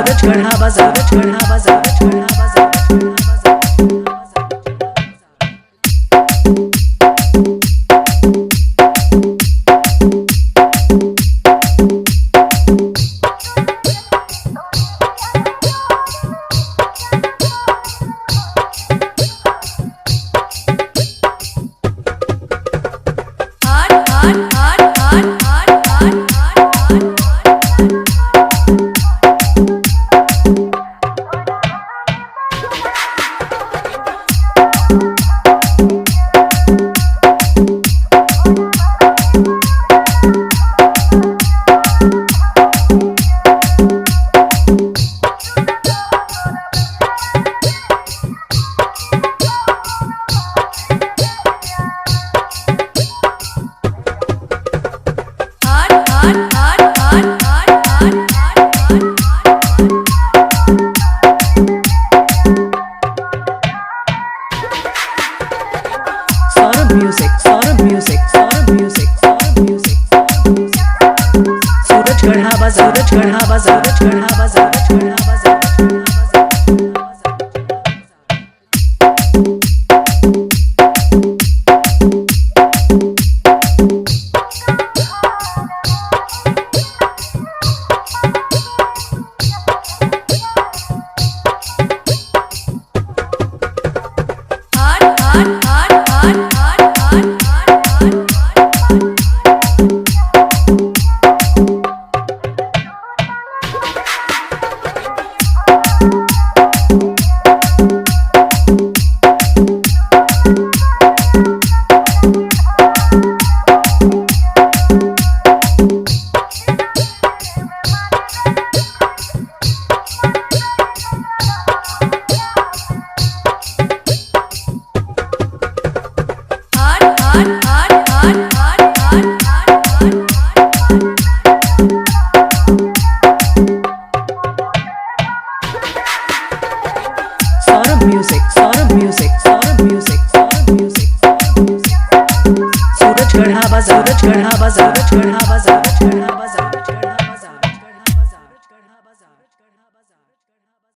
सूरज गढ़ा बाजार, गढ़ा बाजार, गढ़ा बाजार। Music, Saurabh Music, Saurabh Music, Saurabh Music, Saurabh Music. सूरज गढ़ा बाजार, गढ़ा बाजार, गढ़ा बाजार, गढ़ा बाजार। Music, Saurabh Music, Saurabh Music, Saurabh Music, Saurabh Music. सूरज गढ़ा बाजार, गढ़ा बाजार, गढ़ा बाजार।